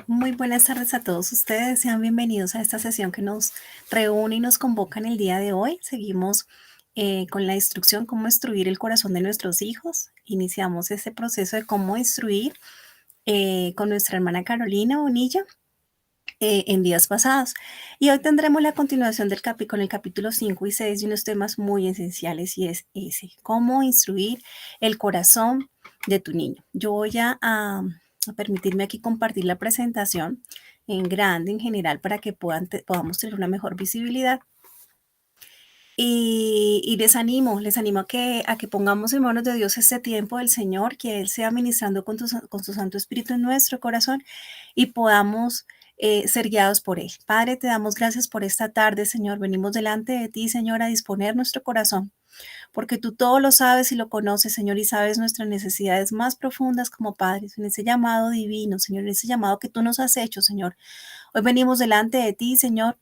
Muy buenas tardes a todos ustedes. Sean bienvenidos a esta sesión que nos reúne y nos convoca en el día de hoy. Seguimos con la instrucción cómo instruir el corazón de nuestros hijos. Iniciamos este proceso de cómo instruir con nuestra hermana Carolina Bonilla en días pasados. Y hoy tendremos la continuación con el capítulo 5 y 6 de unos temas muy esenciales y es ese, cómo instruir el corazón de tu niño. Yo voy a permitirme aquí compartir la presentación en grande, en general, para que podamos tener una mejor visibilidad. Y les animo a que pongamos en manos de Dios este tiempo del Señor, que Él sea ministrando con su Santo Espíritu en nuestro corazón y podamos ser guiados por Él. Padre, te damos gracias por esta tarde, Señor. Venimos delante de ti, Señor, a disponer nuestro corazón, porque tú todo lo sabes y lo conoces, Señor, y sabes nuestras necesidades más profundas como padres, en ese llamado divino, Señor, en ese llamado que tú nos has hecho, Señor. Hoy venimos delante de ti, Señor,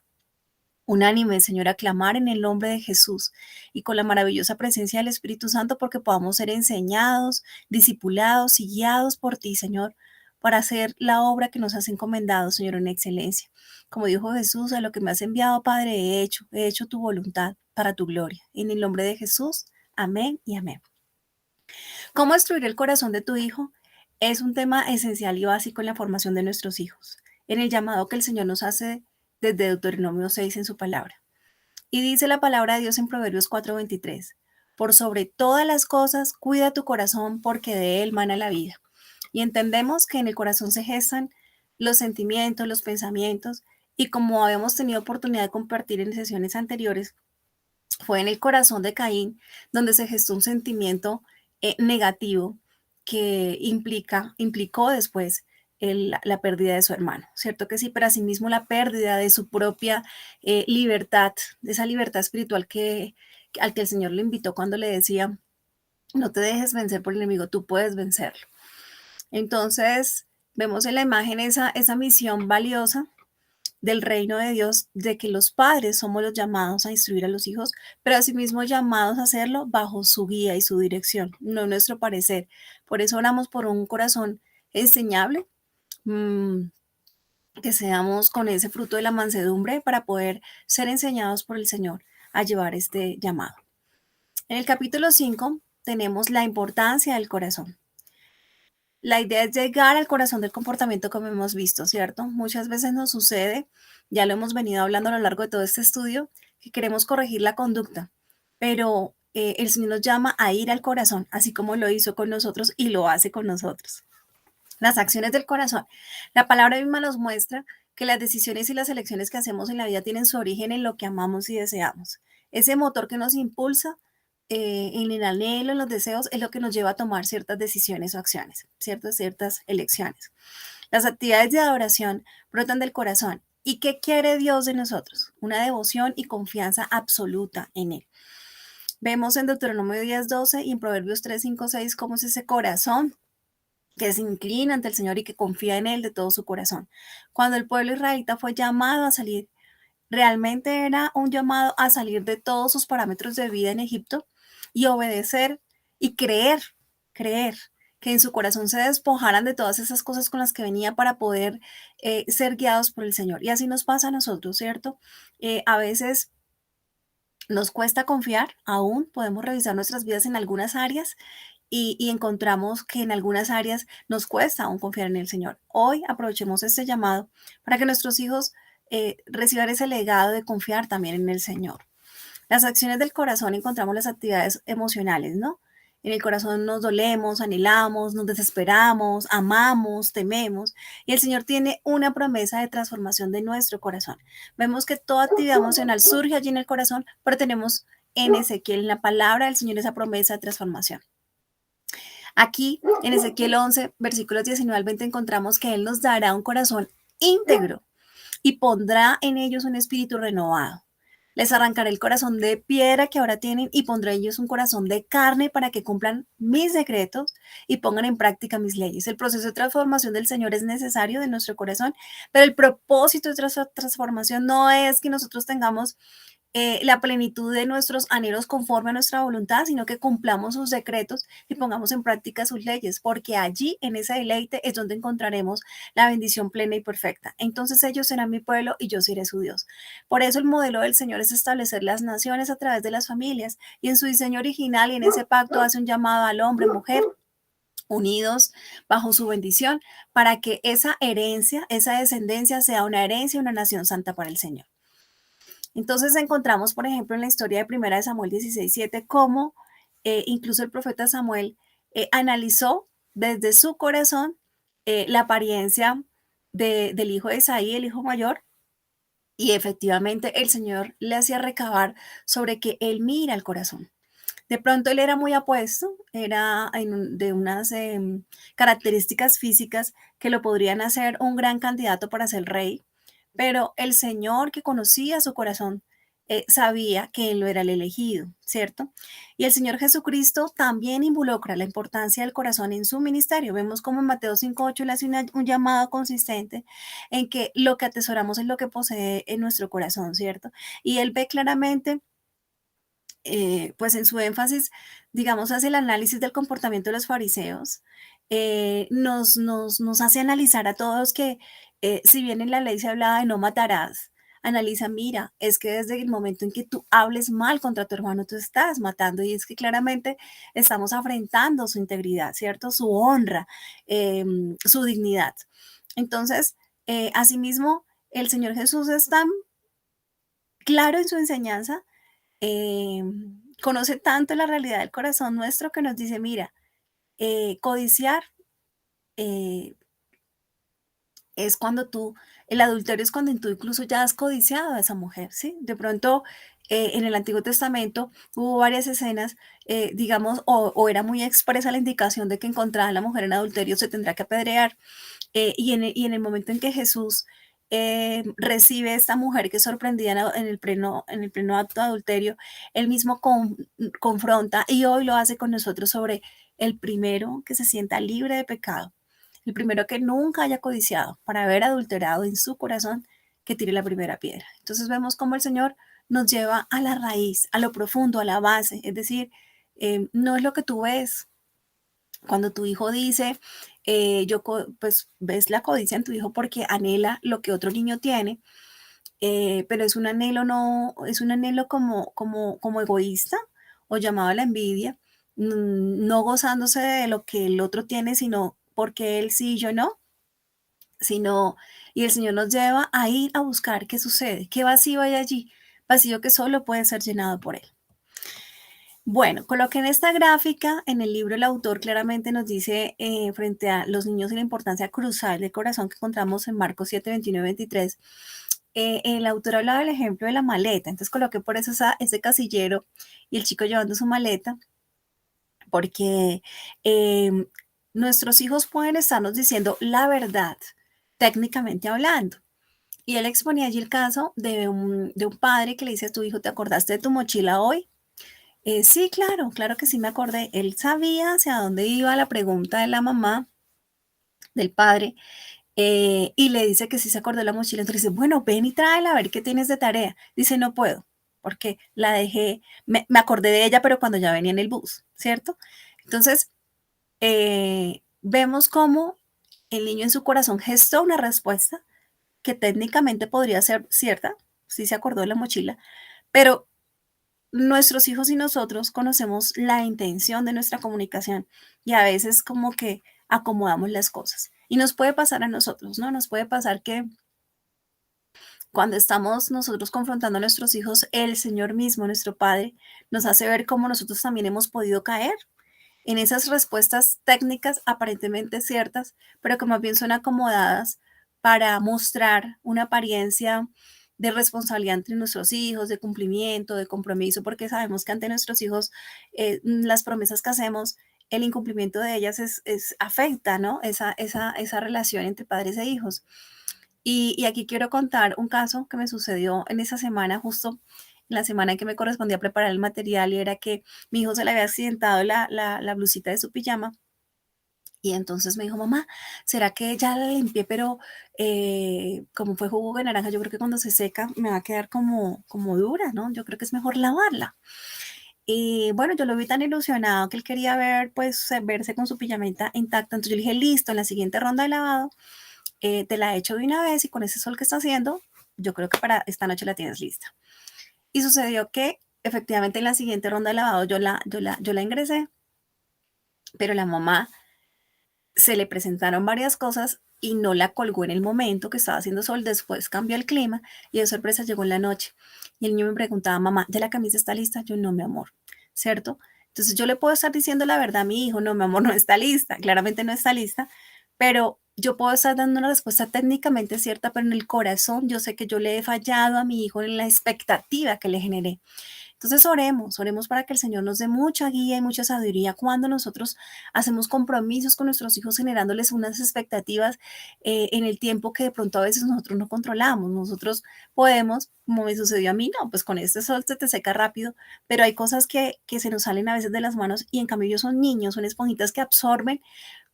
unánime, Señor, a clamar en el nombre de Jesús y con la maravillosa presencia del Espíritu Santo, porque podamos ser enseñados, discipulados y guiados por ti, Señor, para hacer la obra que nos has encomendado, Señor, en excelencia. Como dijo Jesús, a lo que me has enviado, Padre, he hecho tu voluntad para tu gloria. En el nombre de Jesús, amén y amén. ¿Cómo destruir el corazón de tu hijo? Es un tema esencial y básico en la formación de nuestros hijos, en el llamado que el Señor nos hace desde Deuteronomio 6 en su palabra. Y dice la palabra de Dios en Proverbios 4:23, por sobre todas las cosas, cuida tu corazón porque de él mana la vida. Y entendemos que en el corazón se gestan los sentimientos, los pensamientos, y como habíamos tenido oportunidad de compartir en sesiones anteriores, fue en el corazón de Caín donde se gestó un sentimiento negativo que implicó después la pérdida de su hermano, ¿cierto que sí? Pero asimismo la pérdida de su propia libertad, de esa libertad espiritual al que el Señor le invitó cuando le decía, no te dejes vencer por el enemigo, tú puedes vencerlo. Entonces, vemos en la imagen esa misión valiosa del reino de Dios, de que los padres somos los llamados a instruir a los hijos, pero asimismo llamados a hacerlo bajo su guía y su dirección, no nuestro parecer. Por eso oramos por un corazón enseñable, mm, que seamos con ese fruto de la mansedumbre para poder ser enseñados por el Señor a llevar este llamado. En el capítulo 5 tenemos la importancia del corazón. La idea es llegar al corazón del comportamiento como hemos visto, ¿cierto? Muchas veces nos sucede, ya lo hemos venido hablando a lo largo de todo este estudio, que queremos corregir la conducta, pero el Señor nos llama a ir al corazón, así como lo hizo con nosotros y lo hace con nosotros. Las acciones del corazón. La palabra misma nos muestra que las decisiones y las elecciones que hacemos en la vida tienen su origen en lo que amamos y deseamos. Ese motor que nos impulsa en el anhelo, en los deseos, es lo que nos lleva a tomar ciertas decisiones o acciones, ciertas elecciones. Las actividades de adoración brotan del corazón. ¿Y qué quiere Dios de nosotros? Una devoción y confianza absoluta en Él. Vemos en Deuteronomio 10:12 y en Proverbios 3:5-6 cómo es ese corazón que se inclina ante el Señor y que confía en Él de todo su corazón. Cuando el pueblo israelita fue llamado a salir, realmente era un llamado a salir de todos sus parámetros de vida en Egipto y obedecer y creer que en su corazón se despojaran de todas esas cosas con las que venía para poder ser guiados por el Señor. Y así nos pasa a nosotros, ¿cierto? A veces nos cuesta confiar, aún podemos revisar nuestras vidas en algunas áreas y encontramos que en algunas áreas nos cuesta aún confiar en el Señor. Hoy aprovechemos este llamado para que nuestros hijos reciban ese legado de confiar también en el Señor. Las acciones del corazón encontramos las actividades emocionales, ¿no? En el corazón nos dolemos, anhelamos, nos desesperamos, amamos, tememos. Y el Señor tiene una promesa de transformación de nuestro corazón. Vemos que toda actividad emocional surge allí en el corazón, pero tenemos en Ezequiel, en la palabra del Señor, esa promesa de transformación. Aquí, en Ezequiel 11, versículos 19 al 20, encontramos que Él nos dará un corazón íntegro y pondrá en ellos un espíritu renovado. Les arrancaré el corazón de piedra que ahora tienen y pondré en ellos un corazón de carne para que cumplan mis decretos y pongan en práctica mis leyes. El proceso de transformación del Señor es necesario de nuestro corazón, pero el propósito de transformación no es que nosotros tengamos la plenitud de nuestros anhelos conforme a nuestra voluntad, sino que cumplamos sus decretos y pongamos en práctica sus leyes, porque allí, en ese deleite, es donde encontraremos la bendición plena y perfecta. Entonces ellos serán mi pueblo y yo seré su Dios. Por eso el modelo del Señor es establecer las naciones a través de las familias, y en su diseño original y en ese pacto hace un llamado al hombre, mujer, unidos bajo su bendición, para que esa herencia, esa descendencia sea una herencia y una nación santa para el Señor. Entonces encontramos, por ejemplo, en la historia de Primera de Samuel 16:7, cómo incluso el profeta Samuel analizó desde su corazón la apariencia del hijo de Isaí, el hijo mayor, y efectivamente el Señor le hacía recabar sobre que él mira el corazón. De pronto él era muy apuesto, era de unas características físicas que lo podrían hacer un gran candidato para ser rey, pero el Señor, que conocía su corazón, sabía que él no era el elegido, ¿cierto? Y el Señor Jesucristo también involucra la importancia del corazón en su ministerio. Vemos como en Mateo 5:8 le hace un llamado consistente en que lo que atesoramos es lo que posee en nuestro corazón, ¿cierto? Y él ve claramente, pues en su énfasis, digamos, hace el análisis del comportamiento de los fariseos, nos hace analizar a todos que, si bien en la ley se hablaba de no matarás, analiza, mira, es que desde el momento en que tú hables mal contra tu hermano, tú estás matando, y es que claramente estamos afrentando su integridad, ¿cierto? Su honra, su dignidad. Entonces, asimismo, el Señor Jesús es tan claro en su enseñanza, conoce tanto la realidad del corazón nuestro que nos dice, mira, codiciar eh, es cuando tú, el adulterio es cuando tú incluso ya has codiciado a esa mujer, ¿sí? De pronto, en el Antiguo Testamento hubo varias escenas, digamos, o era muy expresa la indicación de que encontrada a la mujer en adulterio se tendrá que apedrear. Y en el momento en que Jesús recibe a esta mujer que es sorprendida en el pleno acto de adulterio, él mismo confronta, y hoy lo hace con nosotros, sobre el primero que se sienta libre de pecado, el primero que nunca haya codiciado para haber adulterado en su corazón, que tire la primera piedra. Entonces vemos cómo el Señor nos lleva a la raíz, a lo profundo, a la base, es decir, no es lo que tú ves. Cuando tu hijo dice, pues ves la codicia en tu hijo porque anhela lo que otro niño tiene, pero es un anhelo, no, es un anhelo como egoísta, o llamado a la envidia, no gozándose de lo que el otro tiene, sino porque él sí y yo no, sino, y el Señor nos lleva a ir a buscar qué sucede, qué vacío hay allí, vacío que solo puede ser llenado por él. Bueno, coloqué en esta gráfica, en el libro el autor claramente nos dice, frente a los niños y la importancia crucial del corazón, que encontramos en Marcos 7, 29, 23. El autor hablaba del ejemplo de la maleta, entonces coloqué por eso ese casillero y el chico llevando su maleta, porque em, nuestros hijos pueden estarnos diciendo la verdad, técnicamente hablando. Y él exponía allí el caso de un padre que le dice a tu hijo, ¿te acordaste de tu mochila hoy? Sí, claro, claro que sí me acordé. Él sabía hacia dónde iba la pregunta de la mamá, del padre, y le dice que sí se acordó de la mochila. Entonces dice, bueno, ven y tráela a ver qué tienes de tarea. Dice, no puedo, porque la dejé, me acordé de ella, pero cuando ya venía en el bus, ¿cierto? Entonces, vemos cómo el niño en su corazón gestó una respuesta que técnicamente podría ser cierta, sí se acordó de la mochila, pero nuestros hijos y nosotros conocemos la intención de nuestra comunicación, y a veces como que acomodamos las cosas. Y nos puede pasar a nosotros, ¿no? Nos puede pasar que cuando estamos nosotros confrontando a nuestros hijos, el Señor mismo, nuestro Padre, nos hace ver cómo nosotros también hemos podido caer en esas respuestas técnicas aparentemente ciertas, pero que más bien son acomodadas para mostrar una apariencia de responsabilidad entre nuestros hijos, de cumplimiento, de compromiso, porque sabemos que ante nuestros hijos, las promesas que hacemos, el incumplimiento de ellas afecta, ¿no? Esa relación entre padres e hijos. Y aquí quiero contar un caso que me sucedió en esa semana, justo en la semana en que me correspondía preparar el material, y era que mi hijo se le había accidentado la blusita de su pijama, Y entonces me dijo: "Mamá, ¿será que ya la limpié, pero, como fue jugo de naranja, yo creo que cuando se seca me va a quedar como dura, ¿no? Yo creo que es mejor lavarla". Y bueno, yo lo vi tan ilusionado que él quería ver, pues, verse con su pijamita intacta. Entonces yo le dije: "Listo, en la siguiente ronda de lavado, te la echo de una vez y con ese sol que está haciendo, yo creo que para esta noche la tienes lista". Y sucedió que efectivamente en la siguiente ronda de lavado yo la ingresé, pero la mamá se le presentaron varias cosas y no la colgó en el momento que estaba haciendo sol. Después cambió el clima y de sorpresa llegó en la noche. Y el niño me preguntaba: "Mamá, ¿ya la camisa está lista?". Yo: "No, mi amor", ¿cierto? Entonces yo le puedo estar diciendo la verdad a mi hijo: "No, mi amor, no está lista", claramente no está lista, pero yo puedo estar dando una respuesta técnicamente cierta, pero en el corazón yo sé que yo le he fallado a mi hijo en la expectativa que le generé. Entonces oremos, oremos para que el Señor nos dé mucha guía y mucha sabiduría cuando nosotros hacemos compromisos con nuestros hijos, generándoles unas expectativas en el tiempo que de pronto a veces nosotros no controlamos. Nosotros podemos, como me sucedió a mí, no, pues con este sol se te seca rápido, pero hay cosas que se nos salen a veces de las manos y en cambio ellos son niños, son esponjitas que absorben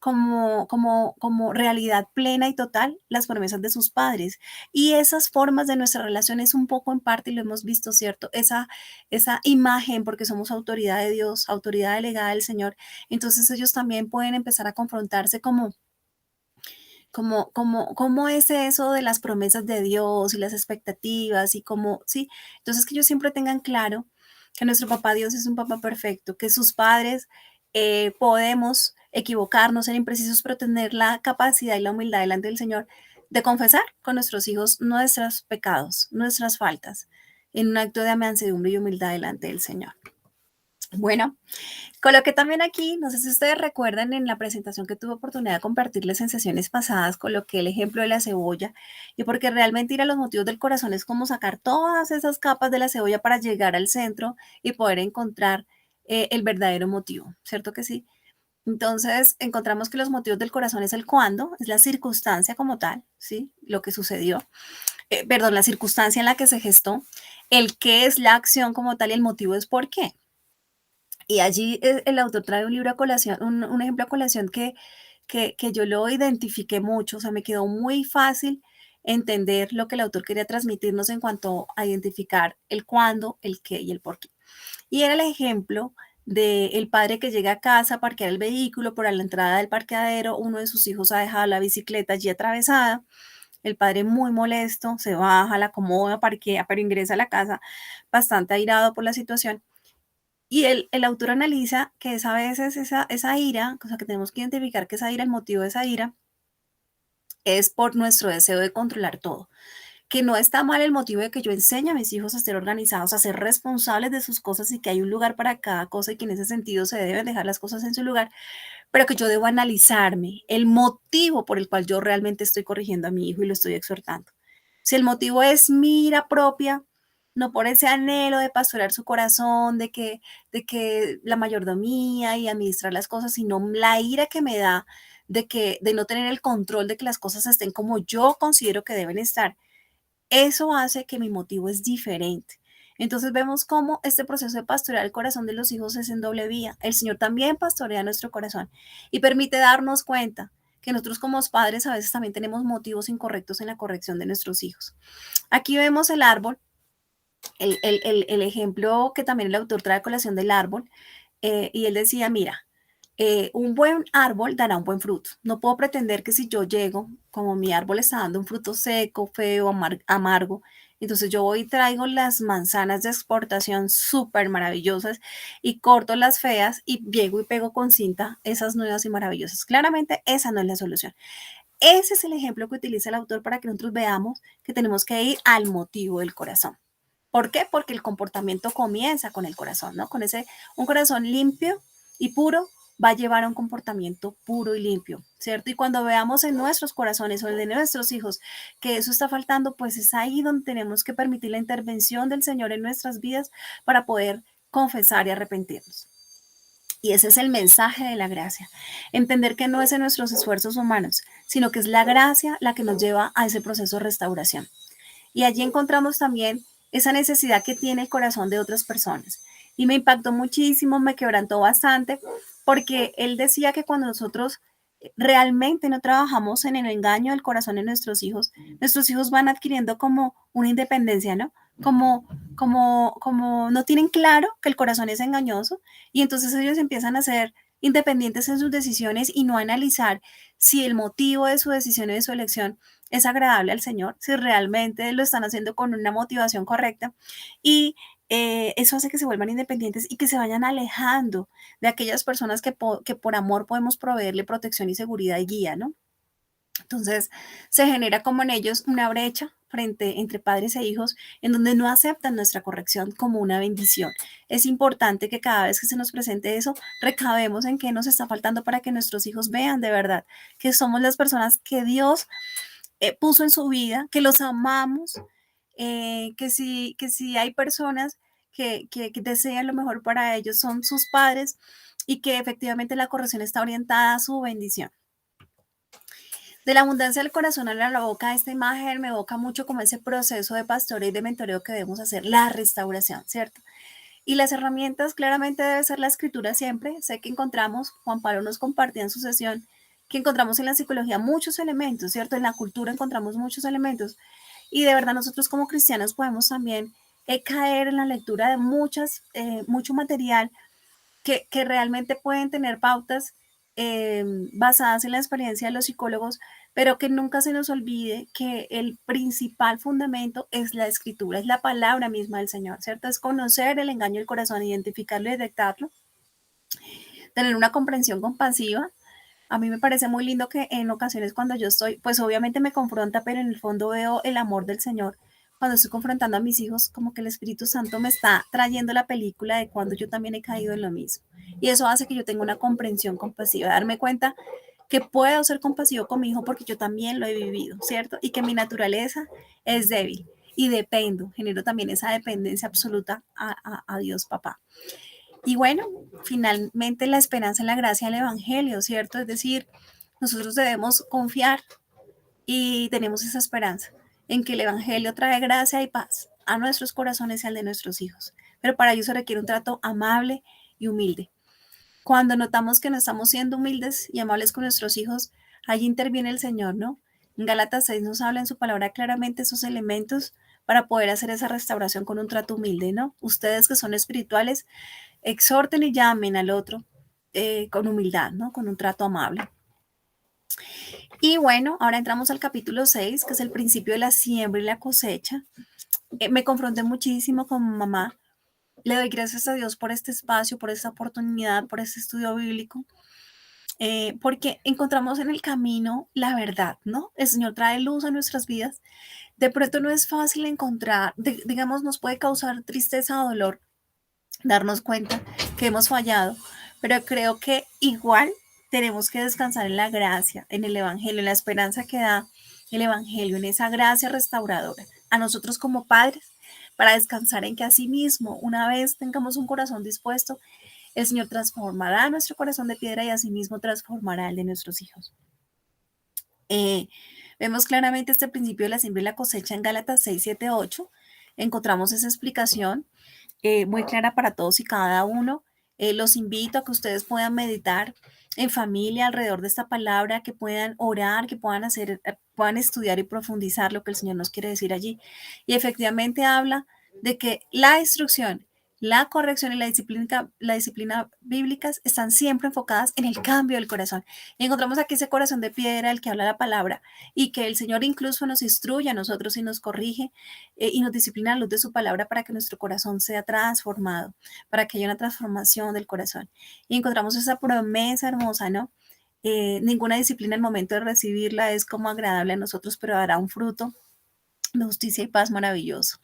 como realidad plena y total las promesas de sus padres. Y esas formas de nuestra relación es un poco en parte, y lo hemos visto, ¿cierto? Esa imagen, porque somos autoridad de Dios, autoridad delegada del Señor, entonces ellos también pueden empezar a confrontarse cómo es eso de las promesas de Dios y las expectativas y cómo, sí. Entonces que ellos siempre tengan claro que nuestro papá Dios es un papá perfecto, que sus padres podemos equivocarnos, ser imprecisos, pero tener la capacidad y la humildad delante del Señor de confesar con nuestros hijos nuestros pecados, nuestras faltas, en un acto de mansedumbre y humildad delante del Señor. Bueno, coloqué también aquí, no sé si ustedes recuerdan en la presentación que tuve oportunidad de compartirles en sesiones pasadas, coloqué el ejemplo de la cebolla, y porque realmente ir a los motivos del corazón es como sacar todas esas capas de la cebolla para llegar al centro y poder encontrar el verdadero motivo, ¿cierto que sí? Entonces encontramos que los motivos del corazón es el cuándo, es la circunstancia como tal, ¿sí? Lo que sucedió, perdón, la circunstancia en la que se gestó, el qué es la acción como tal y el motivo es por qué. Y allí el autor trae un libro a colación, un ejemplo a colación que yo lo identifiqué mucho, o sea, me quedó muy fácil entender lo que el autor quería transmitirnos en cuanto a identificar el cuándo, el qué y el por qué. Y era el ejemplo del padre que llega a casa a parquear el vehículo, por a la entrada del parqueadero, uno de sus hijos ha dejado la bicicleta allí atravesada, el padre muy molesto, se baja, la acomoda, parquea, pero ingresa a la casa bastante airado por la situación y el autor analiza que es a veces esa ira, o sea, que tenemos que identificar que esa ira, el motivo de esa ira, es por nuestro deseo de controlar todo. Que no está mal el motivo de que yo enseñe a mis hijos a ser organizados, a ser responsables de sus cosas y que hay un lugar para cada cosa y que en ese sentido se deben dejar las cosas en su lugar, pero que yo debo analizarme el motivo por el cual yo realmente estoy corrigiendo a mi hijo y lo estoy exhortando. Si el motivo es mi ira propia, no por ese anhelo de pastorear su corazón, de que la mayordomía y administrar las cosas, sino la ira que me da de no tener el control de que las cosas estén como yo considero que deben estar, eso hace que mi motivo es diferente. Entonces vemos cómo este proceso de pastorear el corazón de los hijos es en doble vía. El Señor también pastorea nuestro corazón y permite darnos cuenta que nosotros como padres a veces también tenemos motivos incorrectos en la corrección de nuestros hijos. Aquí vemos el árbol, el ejemplo que también el autor trae a colación del árbol, y él decía, mira, un buen árbol dará un buen fruto. No puedo pretender que si yo llego, como mi árbol está dando un fruto seco, feo, amargo, entonces yo voy y traigo las manzanas de exportación súper maravillosas y corto las feas y llego y pego con cinta esas nuevas y maravillosas. Claramente esa no es la solución. Ese es el ejemplo que utiliza el autor para que nosotros veamos que tenemos que ir al motivo del corazón. ¿Por qué? Porque el comportamiento comienza con el corazón, ¿no? Con un corazón limpio y puro va a llevar a un comportamiento puro y limpio, ¿cierto? Y cuando veamos en nuestros corazones o el de nuestros hijos que eso está faltando, pues es ahí donde tenemos que permitir la intervención del Señor en nuestras vidas para poder confesar y arrepentirnos. Y ese es el mensaje de la gracia. Entender que no es en nuestros esfuerzos humanos, sino que es la gracia la que nos lleva a ese proceso de restauración. Y allí encontramos también esa necesidad que tiene el corazón de otras personas. Y me impactó muchísimo, me quebrantó bastante, porque él decía que cuando nosotros realmente no trabajamos en el engaño del corazón de nuestros hijos van adquiriendo como una independencia, ¿no? Como, como no tienen claro que el corazón es engañoso y entonces ellos empiezan a ser independientes en sus decisiones y no analizar si el motivo de su decisión y de su elección es agradable al Señor, si realmente lo están haciendo con una motivación correcta y eso hace que se vuelvan independientes y que se vayan alejando de aquellas personas que por amor podemos proveerle protección y seguridad y guía, ¿no? Entonces se genera como en ellos una brecha entre padres e hijos en donde no aceptan nuestra corrección como una bendición. Es importante que cada vez que se nos presente eso, recabemos en qué nos está faltando para que nuestros hijos vean de verdad que somos las personas que Dios puso en su vida, que los amamos, que si hay personas que desean lo mejor para ellos, son sus padres y que efectivamente la corrección está orientada a su bendición. De la abundancia del corazón a la boca, esta imagen me evoca mucho como ese proceso de pastoreo y de mentoreo que debemos hacer, la restauración, ¿cierto? Y las herramientas claramente debe ser la escritura siempre. Sé que encontramos, Juan Pablo nos compartía en su sesión, que encontramos en la psicología muchos elementos, ¿cierto? En la cultura encontramos muchos elementos. Y de verdad nosotros como cristianos podemos también caer en la lectura de mucho material que realmente pueden tener pautas basadas en la experiencia de los psicólogos, pero que nunca se nos olvide que el principal fundamento es la escritura, es la palabra misma del Señor, ¿cierto? Es conocer el engaño del corazón, identificarlo y detectarlo, tener una comprensión compasiva. A mí me parece muy lindo que en ocasiones cuando yo estoy, pues obviamente me confronta, pero en el fondo veo el amor del Señor. Cuando estoy confrontando a mis hijos, como que el Espíritu Santo me está trayendo la película de cuando yo también he caído en lo mismo. Y eso hace que yo tenga una comprensión compasiva, darme cuenta que puedo ser compasivo con mi hijo porque yo también lo he vivido, ¿cierto? Y que mi naturaleza es débil y dependo, genero también esa dependencia absoluta a Dios papá. Y bueno, finalmente la esperanza en la gracia del Evangelio, ¿cierto? Es decir, nosotros debemos confiar y tenemos esa esperanza en que el Evangelio trae gracia y paz a nuestros corazones y al de nuestros hijos. Pero para ello se requiere un trato amable y humilde. Cuando notamos que no estamos siendo humildes y amables con nuestros hijos, allí interviene el Señor, ¿no? En Gálatas 6 nos habla en su palabra claramente esos elementos para poder hacer esa restauración con un trato humilde, ¿no? Ustedes que son espirituales, exhorten y llamen al otro con humildad, ¿no? Con un trato amable. Y bueno, ahora entramos al capítulo 6, que es el principio de la siembra y la cosecha. Me confronté muchísimo con mamá. Le doy gracias a Dios por este espacio, por esta oportunidad, por este estudio bíblico, porque encontramos en el camino la verdad, ¿no? El Señor trae luz a nuestras vidas. De pronto no es fácil encontrar, digamos, nos puede causar tristeza o dolor darnos cuenta que hemos fallado, pero creo que igual tenemos que descansar en la gracia, en el Evangelio, en la esperanza que da el Evangelio, en esa gracia restauradora a nosotros como padres, para descansar en que así mismo, una vez tengamos un corazón dispuesto, el Señor transformará nuestro corazón de piedra y así mismo transformará el de nuestros hijos. Eh, Vemos claramente este principio de la siembra y la cosecha en Gálatas 6, 7, 8. Encontramos esa explicación muy clara para todos y cada uno. Los invito a que ustedes puedan meditar en familia alrededor de esta palabra, que puedan orar, que puedan hacer, puedan estudiar y profundizar lo que el Señor nos quiere decir allí. Y efectivamente habla de que la instrucción, la corrección y la disciplina bíblicas están siempre enfocadas en el cambio del corazón. Y encontramos aquí ese corazón de piedra, el que habla la palabra, y que el Señor incluso nos instruye a nosotros y nos corrige y nos disciplina a la luz de su palabra para que nuestro corazón sea transformado, para que haya una transformación del corazón. Y encontramos esa promesa hermosa, ¿no? Ninguna disciplina al momento de recibirla es como agradable a nosotros, pero dará un fruto de justicia y paz maravilloso.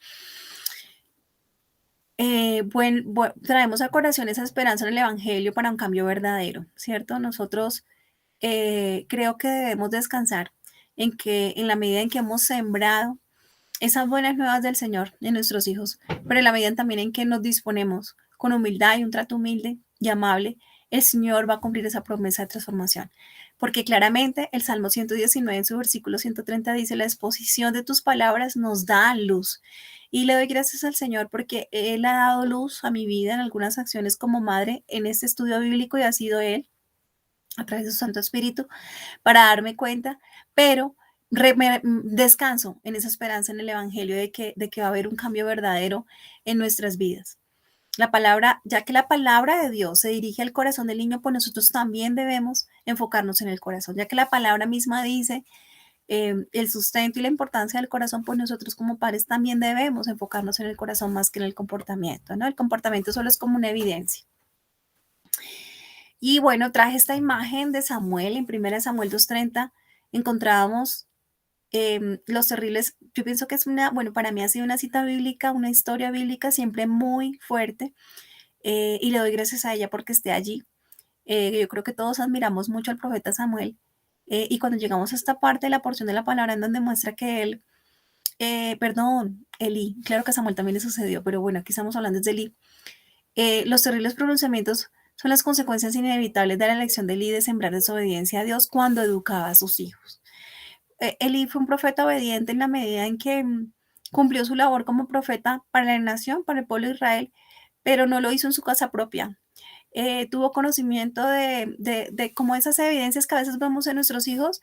Traemos a corazón esa esperanza en el Evangelio para un cambio verdadero, ¿cierto? Nosotros creo que debemos descansar en que en la medida en que hemos sembrado esas buenas nuevas del Señor en nuestros hijos, pero en la medida también en que nos disponemos con humildad y un trato humilde y amable, el Señor va a cumplir esa promesa de transformación. Porque claramente el Salmo 119 en su versículo 130 dice, la exposición de tus palabras nos da luz. Y le doy gracias al Señor porque Él ha dado luz a mi vida en algunas acciones como madre en este estudio bíblico y ha sido Él a través de su Santo Espíritu para darme cuenta, pero descanso en esa esperanza en el Evangelio de que va a haber un cambio verdadero en nuestras vidas. La palabra, ya que la palabra de Dios se dirige al corazón del niño, pues nosotros también debemos enfocarnos en el corazón, ya que la palabra misma dice el sustento y la importancia del corazón, pues nosotros como padres también debemos enfocarnos en el corazón más que en el comportamiento, ¿no? El comportamiento solo es como una evidencia. Y bueno, traje esta imagen de Samuel en 1 Samuel 2:30. Encontrábamos los terribles, yo pienso que es una, bueno, para mí ha sido una cita bíblica, una historia bíblica siempre muy fuerte, y le doy gracias a ella porque esté allí. Yo creo que todos admiramos mucho al profeta Samuel, y cuando llegamos a esta parte de la porción de la palabra en donde muestra que él, perdón, Elí, claro que a Samuel también le sucedió, pero bueno, aquí estamos hablando de Elí. Los terribles pronunciamientos son las consecuencias inevitables de la elección de Elí de sembrar desobediencia a Dios cuando educaba a sus hijos. Elí fue un profeta obediente en la medida en que cumplió su labor como profeta para la nación, para el pueblo de Israel, pero no lo hizo en su casa propia. Tuvo conocimiento de como esas evidencias que a veces vemos en nuestros hijos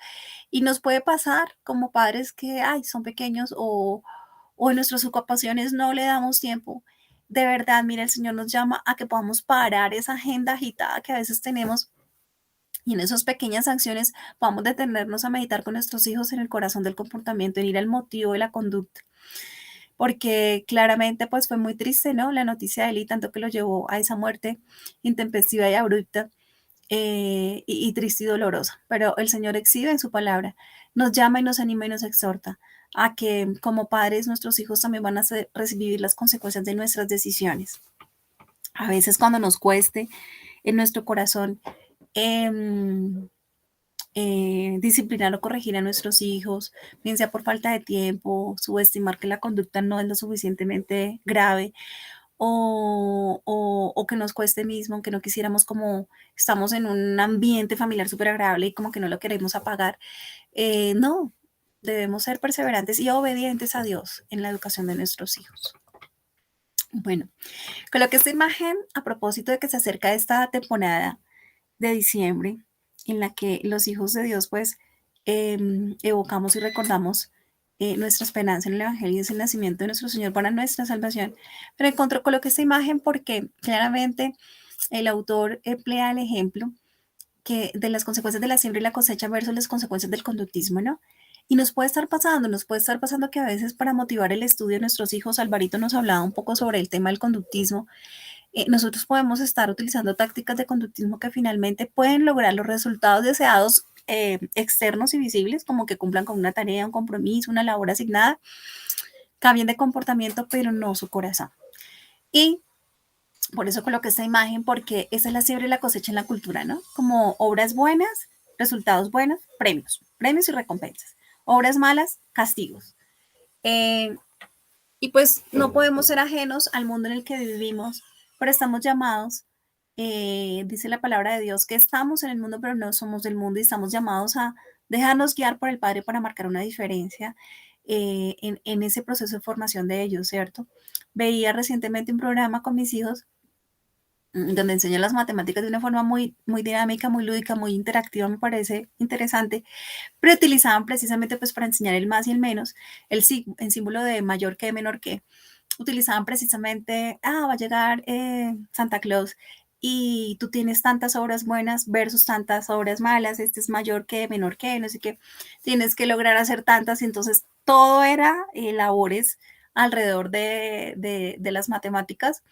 y nos puede pasar como padres que ay, son pequeños o en nuestras ocupaciones no le damos tiempo. De verdad, mira, el Señor nos llama a que podamos parar esa agenda agitada que a veces tenemos y en esas pequeñas acciones podamos detenernos a meditar con nuestros hijos en el corazón del comportamiento, en ir al motivo de la conducta. Porque claramente pues fue muy triste, ¿no? La noticia de Eli, tanto que lo llevó a esa muerte intempestiva y abrupta, y triste y dolorosa. Pero el Señor exhibe en su palabra, nos llama y nos anima y nos exhorta a que como padres nuestros hijos también van a recibir las consecuencias de nuestras decisiones. A veces cuando nos cueste en nuestro corazón em, disciplinar o corregir a nuestros hijos, bien sea por falta de tiempo, subestimar que la conducta no es lo suficientemente grave o que nos cueste mismo, que no quisiéramos como estamos en un ambiente familiar súper agradable y como que no lo queremos apagar. No, debemos ser perseverantes y obedientes a Dios en la educación de nuestros hijos. Bueno, coloqué esta imagen a propósito de que se acerca esta temporada de diciembre en la que los hijos de Dios pues evocamos y recordamos nuestra esperanza en el Evangelio y es el nacimiento de nuestro Señor para nuestra salvación. Pero coloqué esta imagen porque claramente el autor emplea el ejemplo que de las consecuencias de la siembra y la cosecha versus las consecuencias del conductismo, ¿no? Y nos puede estar pasando que a veces para motivar el estudio de nuestros hijos, Alvarito nos hablaba un poco sobre el tema del conductismo, nosotros podemos estar utilizando tácticas de conductismo que finalmente pueden lograr los resultados deseados externos y visibles, como que cumplan con una tarea, un compromiso, una labor asignada, cambien de comportamiento, pero no su corazón. Y por eso coloqué esta imagen, porque esa es la siembra y la cosecha en la cultura, ¿no? Como obras buenas, resultados buenos, premios, premios y recompensas. Obras malas, castigos. Eh, y pues no podemos ser ajenos al mundo en el que vivimos, pero estamos llamados, dice la palabra de Dios, que estamos en el mundo, pero no somos del mundo y estamos llamados a dejarnos guiar por el Padre para marcar una diferencia en ese proceso de formación de ellos, ¿cierto? Veía recientemente un programa con mis hijos donde enseñan las matemáticas de una forma muy, muy dinámica, muy lúdica, muy interactiva, me parece interesante, pero utilizaban precisamente pues para enseñar el más y el menos, el símbolo de mayor que, menor que, utilizaban precisamente, va a llegar Santa Claus y tú tienes tantas obras buenas versus tantas obras malas, este es mayor que, menor que, no sé qué, tienes que lograr hacer tantas, y entonces todo era labores alrededor de las matemáticas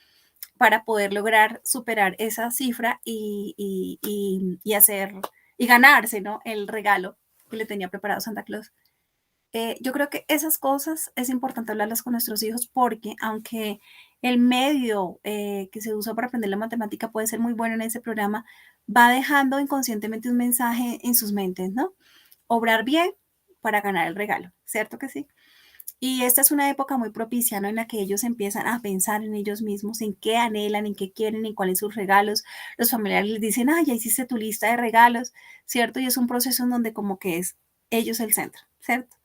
para poder lograr superar esa cifra y hacer y ganarse, ¿no? El regalo que le tenía preparado Santa Claus. Yo creo que esas cosas es importante hablarlas con nuestros hijos porque aunque el medio que se usa para aprender la matemática puede ser muy bueno en ese programa, va dejando inconscientemente un mensaje en sus mentes, ¿no? Obrar bien para ganar el regalo, ¿cierto que sí? Y esta es una época muy propicia, ¿no? En la que ellos empiezan a pensar en ellos mismos, en qué anhelan, en qué quieren, en cuáles son sus regalos. Los familiares les dicen, ya hiciste tu lista de regalos, ¿cierto? Y es un proceso en donde como que es ellos el centro, ¿cierto?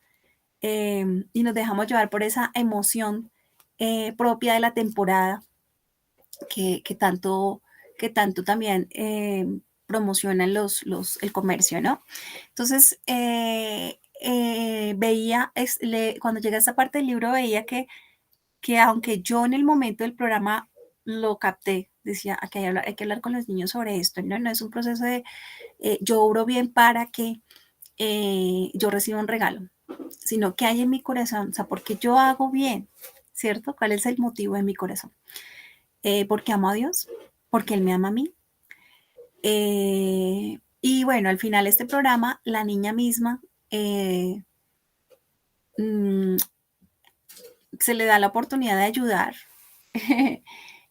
Y nos dejamos llevar por esa emoción propia de la temporada que tanto también promocionan el comercio, ¿no? Entonces, veía, cuando llegué a esta parte del libro, veía que aunque yo en el momento del programa lo capté, decía, aquí hay que hablar con los niños sobre esto, no, no es un proceso de yo obro bien para que yo reciba un regalo, sino que hay en mi corazón, o sea, porque yo hago bien, ¿cierto? ¿Cuál es el motivo de mi corazón? Porque amo a Dios, porque Él me ama a mí. Y bueno, al final este programa, la niña misma eh, mm, se le da la oportunidad de ayudar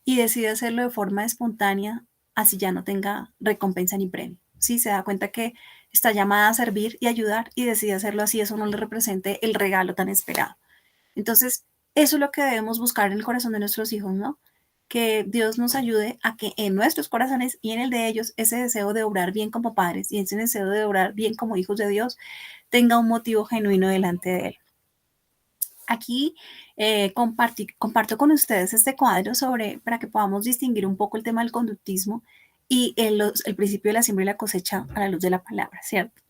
y decide hacerlo de forma espontánea, así ya no tenga recompensa ni premio. Sí, se da cuenta que está llamada a servir y ayudar y decide hacerlo así, eso no le represente el regalo tan esperado. Entonces, eso es lo que debemos buscar en el corazón de nuestros hijos, ¿no? Que Dios nos ayude a que en nuestros corazones y en el de ellos ese deseo de obrar bien como padres y ese deseo de obrar bien como hijos de Dios tenga un motivo genuino delante de Él. Aquí comparto con ustedes este cuadro para que podamos distinguir un poco el tema del conductismo y el principio de la siembra y la cosecha a la luz de la palabra, ¿cierto?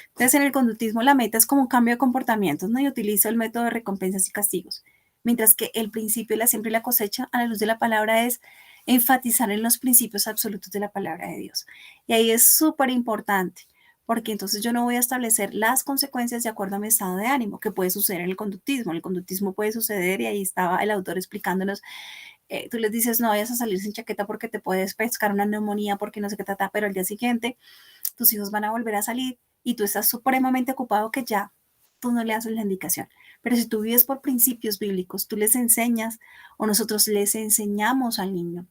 Entonces, en el conductismo la meta es como un cambio de comportamientos, ¿no? Y utilizo el método de recompensas y castigos, mientras que el principio de la siembra y la cosecha a la luz de la palabra es enfatizar en los principios absolutos de la palabra de Dios. Y ahí es súper importante, porque entonces yo no voy a establecer las consecuencias de acuerdo a mi estado de ánimo, que puede suceder en el conductismo. En el conductismo puede suceder, y ahí estaba el autor explicándonos, tú les dices no vayas a salir sin chaqueta porque te puedes pescar una neumonía, porque no sé qué trata, pero al día siguiente tus hijos van a volver a salir y tú estás supremamente ocupado que ya tú no le haces la indicación. Pero si tú vives por principios bíblicos, tú les enseñas o nosotros les enseñamos al niño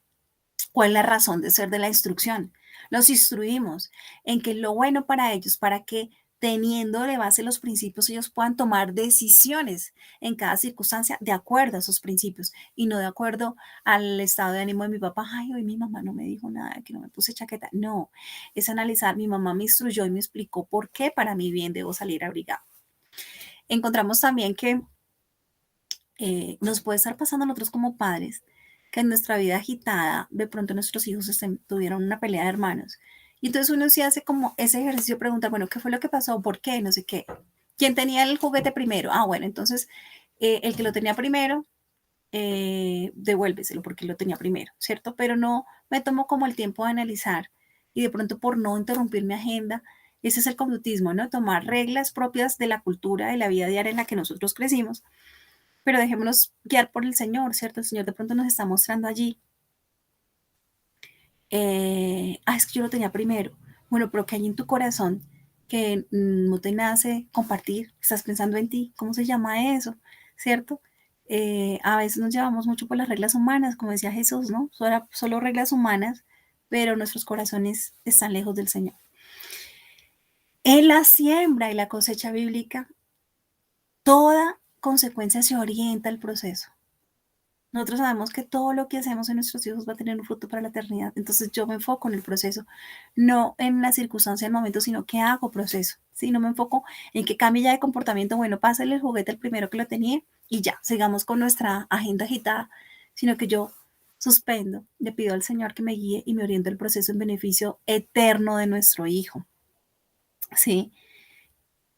cuál es la razón de ser de la instrucción. Los instruimos en que lo bueno para ellos, para que teniendo de base los principios, ellos puedan tomar decisiones en cada circunstancia de acuerdo a esos principios y no de acuerdo al estado de ánimo de mi papá. Ay, hoy mi mamá no me dijo nada, que no me puse chaqueta. No, es analizar, mi mamá me instruyó y me explicó por qué para mi bien debo salir abrigado. Encontramos también que nos puede estar pasando a nosotros como padres que en nuestra vida agitada, de pronto nuestros hijos tuvieron una pelea de hermanos. Y entonces uno sí hace como ese ejercicio, pregunta, bueno, ¿qué fue lo que pasó? ¿Por qué? No sé qué. ¿Quién tenía el juguete primero? Ah, bueno, entonces el que lo tenía primero, devuélveselo porque lo tenía primero, ¿cierto? Pero no me tomo como el tiempo de analizar y de pronto por no interrumpir mi agenda, ese es el conductismo, ¿no? Tomar reglas propias de la cultura, de la vida diaria en la que nosotros crecimos, pero dejémonos guiar por el Señor, ¿cierto? El Señor de pronto nos está mostrando allí, es que yo lo tenía primero. Bueno, pero que hay en tu corazón que no te nace compartir, estás pensando en ti, ¿cómo se llama eso? ¿Cierto? A veces nos llevamos mucho por las reglas humanas, como decía Jesús, ¿no? Solo reglas humanas, pero nuestros corazones están lejos del Señor. En la siembra y la cosecha bíblica, toda consecuencia se orienta al proceso. Nosotros sabemos que todo lo que hacemos en nuestros hijos va a tener un fruto para la eternidad. Entonces yo me enfoco en el proceso, no en la circunstancia del momento, sino que hago proceso. ¿Sí? No me enfoco en que cambie ya de comportamiento. Bueno, pásale el juguete el primero que lo tenía y ya, sigamos con nuestra agenda agitada, sino que yo suspendo, le pido al Señor que me guíe y me oriente el proceso en beneficio eterno de nuestro hijo. ¿Sí?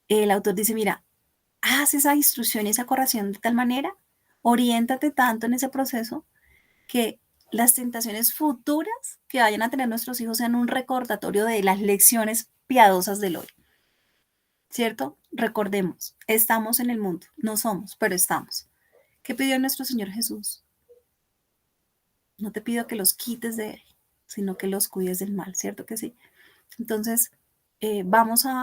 El autor dice, mira, haz esa instrucción y esa corrección de tal manera, oriéntate tanto en ese proceso que las tentaciones futuras que vayan a tener nuestros hijos sean un recordatorio de las lecciones piadosas del hoy, ¿cierto? Recordemos, estamos en el mundo, no somos, pero estamos. ¿Qué pidió nuestro Señor Jesús? No te pido que los quites de él, sino que los cuides del mal, ¿cierto que sí? Entonces,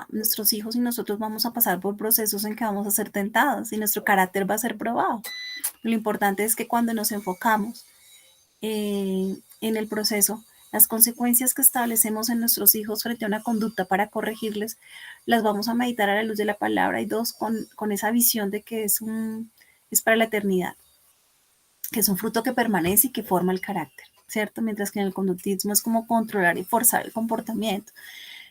nuestros hijos y nosotros vamos a pasar por procesos en que vamos a ser tentados y nuestro carácter va a ser probado. Lo importante es que cuando nos enfocamos en el proceso, las consecuencias que establecemos en nuestros hijos frente a una conducta para corregirles, las vamos a meditar a la luz de la palabra y dos, con esa visión de que es para la eternidad, que es un fruto que permanece y que forma el carácter, ¿cierto? Mientras que en el conductismo es como controlar y forzar el comportamiento.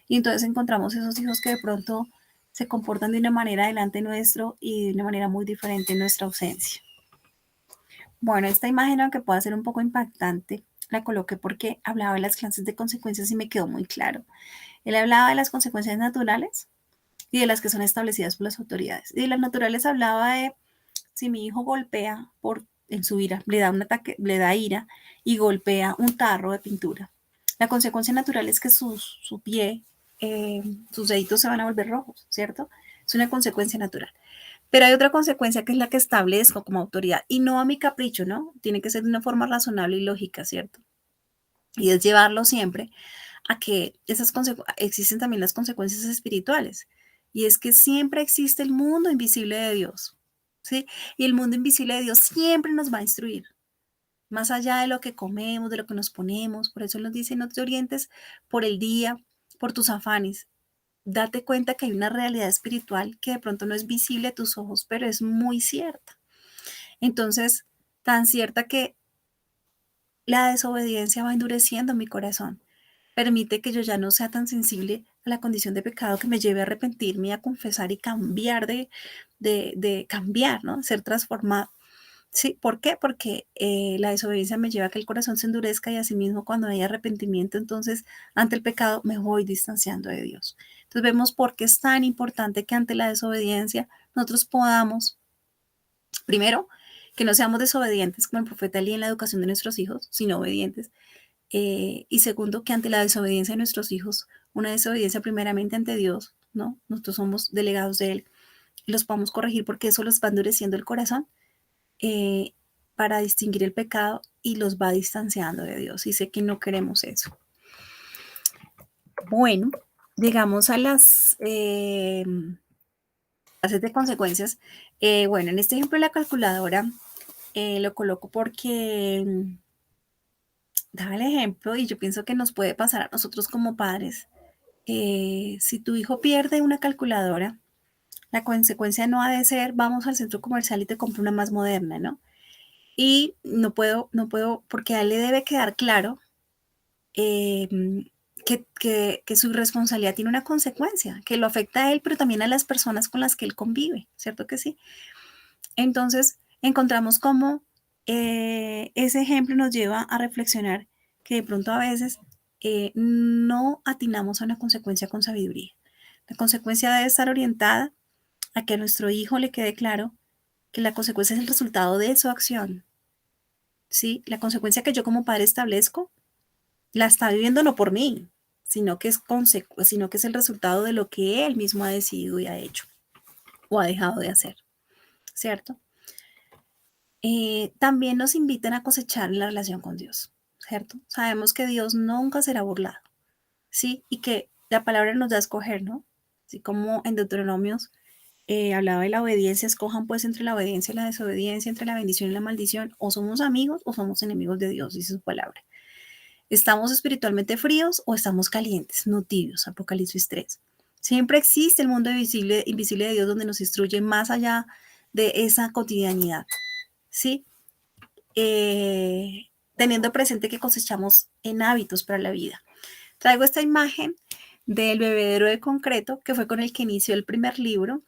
Y entonces encontramos esos hijos que de pronto se comportan de una manera delante nuestro y de una manera muy diferente en nuestra ausencia. Bueno, esta imagen, aunque pueda ser un poco impactante, la coloqué porque hablaba de las clases de consecuencias y me quedó muy claro. Él hablaba de las consecuencias naturales y de las que son establecidas por las autoridades. Y de las naturales hablaba de si mi hijo golpea en su ira, le da un ataque, le da ira y golpea un tarro de pintura. La consecuencia natural es que su pie, sus deditos se van a volver rojos, ¿cierto? Es una consecuencia natural. Pero hay otra consecuencia que es la que establezco como autoridad y no a mi capricho, ¿no? Tiene que ser de una forma razonable y lógica, ¿cierto? Y es llevarlo siempre a que existen también las consecuencias espirituales. Y es que siempre existe el mundo invisible de Dios, ¿sí? Y el mundo invisible de Dios siempre nos va a instruir, más allá de lo que comemos, de lo que nos ponemos. Por eso nos dice, no te orientes por el día, por tus afanes. Date cuenta que hay una realidad espiritual que de pronto no es visible a tus ojos, pero es muy cierta. Entonces, tan cierta que la desobediencia va endureciendo mi corazón. Permite que yo ya no sea tan sensible a la condición de pecado que me lleve a arrepentirme, a confesar y cambiar de cambiar, ¿no? Ser transformado. Sí, ¿por qué? Porque la desobediencia me lleva a que el corazón se endurezca y asimismo cuando hay arrepentimiento, entonces ante el pecado me voy distanciando de Dios. Entonces vemos por qué es tan importante que ante la desobediencia nosotros podamos, primero, que no seamos desobedientes como el profeta Elí en la educación de nuestros hijos, sino obedientes. Y segundo, que ante la desobediencia de nuestros hijos, una desobediencia primeramente ante Dios, ¿no? Nosotros somos delegados de Él, los podamos corregir porque eso los va endureciendo el corazón eh, para distinguir el pecado y los va distanciando de Dios. Y sé que no queremos eso. Bueno, llegamos a las fases de consecuencias. Bueno, en este ejemplo de la calculadora lo coloco porque daba el ejemplo y yo pienso que nos puede pasar a nosotros como padres. Si tu hijo pierde una calculadora, la consecuencia no ha de ser, vamos al centro comercial y te compro una más moderna, ¿no? Y no puedo, porque a él le debe quedar claro eh, que su responsabilidad tiene una consecuencia, que lo afecta a él, pero también a las personas con las que él convive, ¿cierto que sí? Entonces, encontramos cómo ese ejemplo nos lleva a reflexionar que de pronto a veces no atinamos a una consecuencia con sabiduría. La consecuencia debe estar orientada a que a nuestro hijo le quede claro que la consecuencia es el resultado de su acción, ¿sí? La consecuencia que yo como padre establezco la está viviendo no por mí, sino que es el resultado de lo que él mismo ha decidido y ha hecho o ha dejado de hacer, ¿cierto? También nos invitan a cosechar la relación con Dios, ¿cierto? Sabemos que Dios nunca será burlado, ¿sí? Y que la palabra nos da a escoger, ¿no? Así como en Deuteronomios hablaba de la obediencia, escojan pues entre la obediencia y la desobediencia, entre la bendición y la maldición, o somos amigos o somos enemigos de Dios, dice su palabra. ¿Estamos espiritualmente fríos o estamos calientes, no tibios? Apocalipsis 3. Siempre existe el mundo invisible de Dios donde nos instruye más allá de esa cotidianidad, ¿sí? Teniendo presente que cosechamos en hábitos para la vida. Traigo esta imagen del bebedero de concreto, que fue con el que inició el primer libro,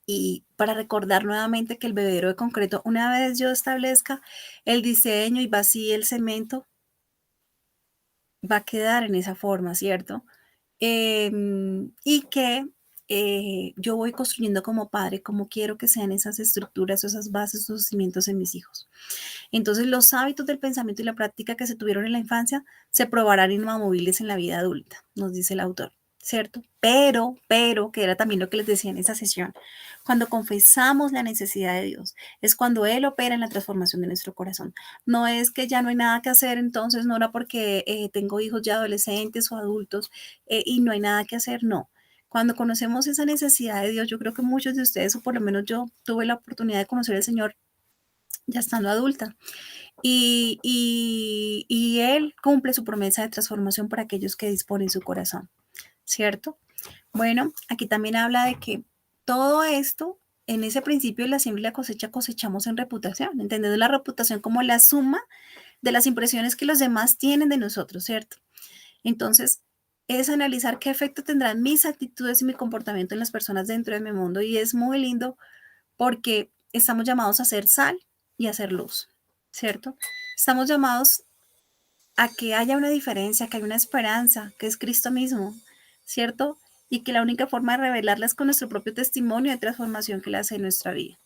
y para recordar nuevamente que el bebedero de concreto, una vez yo establezca el diseño y vacíe el cemento, va a quedar en esa forma, ¿cierto? Y que yo voy construyendo como padre, como quiero que sean esas estructuras, esas bases, esos cimientos en mis hijos. Entonces, los hábitos del pensamiento y la práctica que se tuvieron en la infancia se probarán inamovibles en la vida adulta, nos dice el autor, ¿cierto? Pero, que era también lo que les decía en esa sesión, cuando confesamos la necesidad de Dios, es cuando Él opera en la transformación de nuestro corazón. No es que ya no hay nada que hacer, entonces no era porque tengo hijos ya adolescentes o adultos y no hay nada que hacer, no. Cuando conocemos esa necesidad de Dios, yo creo que muchos de ustedes, o por lo menos yo, tuve la oportunidad de conocer al Señor ya estando adulta. Y Él cumple su promesa de transformación para aquellos que disponen su corazón, ¿cierto? Bueno, aquí también habla de que todo esto, en ese principio de la siembra y la cosecha, cosechamos en reputación, entendiendo la reputación como la suma de las impresiones que los demás tienen de nosotros, ¿cierto? Entonces, es analizar qué efecto tendrán mis actitudes y mi comportamiento en las personas dentro de mi mundo. Y es muy lindo porque estamos llamados a ser sal y a ser luz, ¿cierto? Estamos llamados a que haya una diferencia, que haya una esperanza, que es Cristo mismo, ¿cierto? Y que la única forma de revelarla es con nuestro propio testimonio de transformación que le hace en nuestra vida.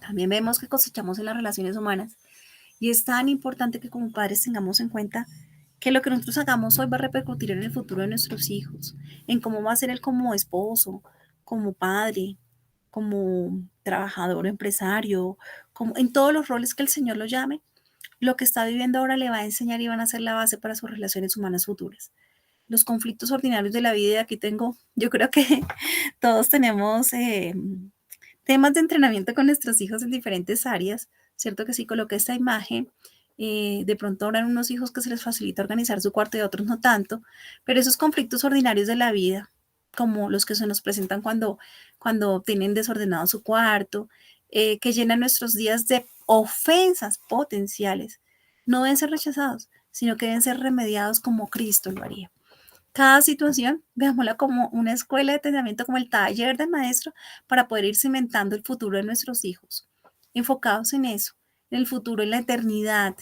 También vemos que cosechamos en las relaciones humanas y es tan importante que como padres tengamos en cuenta que lo que nosotros hagamos hoy va a repercutir en el futuro de nuestros hijos, en cómo va a ser él como esposo, como padre, como trabajador, empresario, como en todos los roles que el Señor lo llame. Lo que está viviendo ahora le va a enseñar y van a ser la base para sus relaciones humanas futuras. Los conflictos ordinarios de la vida, y aquí tengo, yo creo que todos tenemos temas de entrenamiento con nuestros hijos en diferentes áreas, ¿cierto? Que si coloqué esta imagen, de pronto habrán unos hijos que se les facilita organizar su cuarto y otros no tanto, pero esos conflictos ordinarios de la vida, como los que se nos presentan cuando tienen desordenado su cuarto, que llenan nuestros días de ofensas potenciales, no deben ser rechazados, sino que deben ser remediados como Cristo lo haría. Cada situación, veámosla como una escuela de entrenamiento, como el taller del maestro, para poder ir cimentando el futuro de nuestros hijos, enfocados en eso, en el futuro, en la eternidad,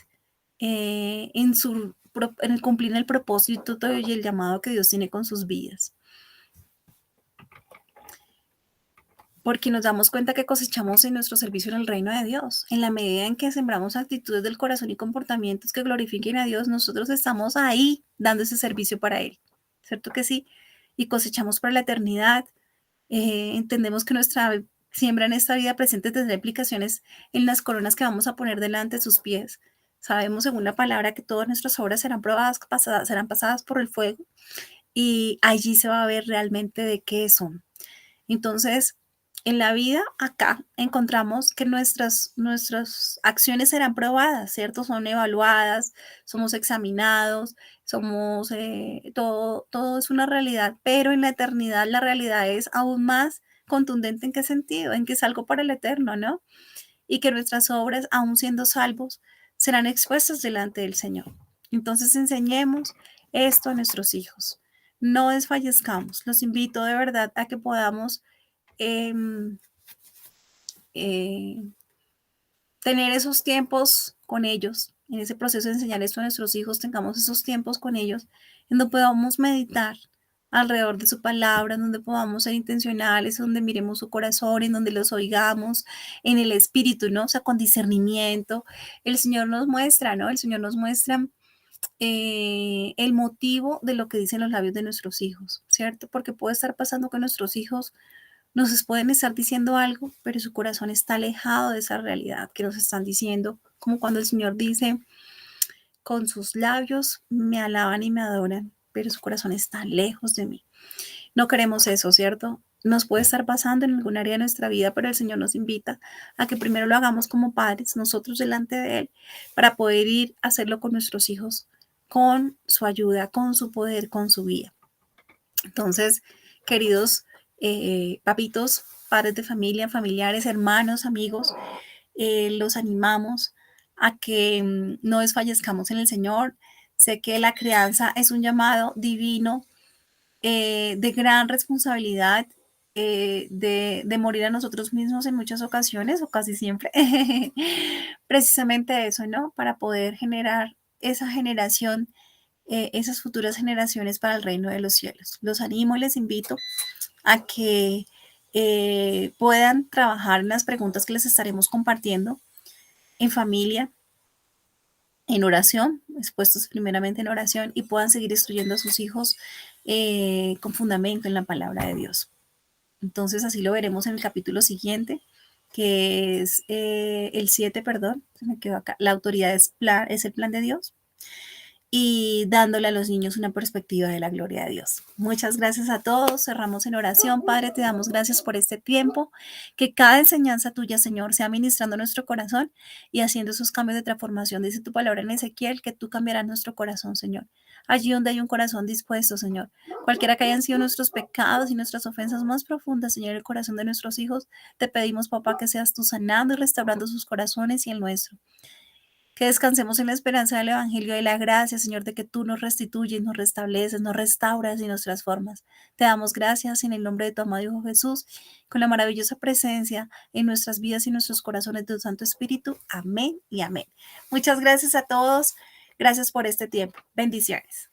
en el cumplir el propósito y el llamado que Dios tiene con sus vidas. Porque nos damos cuenta que cosechamos en nuestro servicio en el reino de Dios. En la medida en que sembramos actitudes del corazón y comportamientos que glorifiquen a Dios, nosotros estamos ahí dando ese servicio para Él. ¿Cierto que sí? Y cosechamos para la eternidad. Entendemos que nuestra siembra en esta vida presente tendrá implicaciones en las coronas que vamos a poner delante de sus pies. Sabemos según la palabra que todas nuestras obras serán probadas, serán pasadas por el fuego y allí se va a ver realmente de qué son. Entonces, en la vida acá encontramos que nuestras acciones serán probadas, ¿cierto? Son evaluadas, somos examinados, todo es una realidad, pero en la eternidad la realidad es aún más contundente. ¿En qué sentido? En que es algo para el eterno, ¿no? Y que nuestras obras, aún siendo salvos, serán expuestas delante del Señor. Entonces enseñemos esto a nuestros hijos. No desfallezcamos. Los invito de verdad a que podamos eh, eh, tener esos tiempos con ellos, en ese proceso de enseñar esto a nuestros hijos, tengamos esos tiempos con ellos, en donde podamos meditar alrededor de su palabra, en donde podamos ser intencionales, en donde miremos su corazón, en donde los oigamos, en el espíritu, ¿no? O sea, con discernimiento. El Señor nos muestra, ¿no? El Señor nos muestra el motivo de lo que dicen los labios de nuestros hijos, ¿cierto? Porque puede estar pasando con nuestros hijos, nos pueden estar diciendo algo, pero su corazón está alejado de esa realidad que nos están diciendo, como cuando el Señor dice, con sus labios me alaban y me adoran, pero su corazón está lejos de mí. No queremos eso, ¿cierto? Nos puede estar pasando en algún área de nuestra vida, pero el Señor nos invita a que primero lo hagamos como padres, nosotros delante de Él, para poder ir a hacerlo con nuestros hijos, con su ayuda, con su poder, con su guía. Entonces, queridos papitos, padres de familia, familiares, hermanos, amigos, los animamos a que no desfallezcamos en el Señor. Sé que la crianza es un llamado divino, de gran responsabilidad, de morir a nosotros mismos en muchas ocasiones o casi siempre. Precisamente eso, ¿no? Para poder generar esa generación, esas futuras generaciones para el reino de los cielos. Los animo y les invito a que puedan trabajar en las preguntas que les estaremos compartiendo en familia, en oración, expuestos primeramente en oración, y puedan seguir instruyendo a sus hijos con fundamento en la palabra de Dios. Entonces así lo veremos en el capítulo siguiente, que es el 7, perdón, se me quedó acá. La autoridad es el plan de Dios, y dándole a los niños una perspectiva de la gloria de Dios. Muchas gracias a todos. Cerramos en oración. Padre, te damos gracias por este tiempo. Que cada enseñanza tuya, Señor, sea ministrando nuestro corazón y haciendo esos cambios de transformación. Dice tu palabra en Ezequiel que tú cambiarás nuestro corazón, Señor. Allí donde hay un corazón dispuesto, Señor. Cualquiera que hayan sido nuestros pecados y nuestras ofensas más profundas, Señor, el corazón de nuestros hijos, te pedimos, papá, que seas tú sanando y restaurando sus corazones y el nuestro. Que descansemos en la esperanza del Evangelio de la gracia, Señor, de que tú nos restituyes, nos restableces, nos restauras y nos transformas. Te damos gracias en el nombre de tu amado Hijo Jesús, con la maravillosa presencia en nuestras vidas y nuestros corazones de tu Santo Espíritu. Amén y amén. Muchas gracias a todos. Gracias por este tiempo. Bendiciones.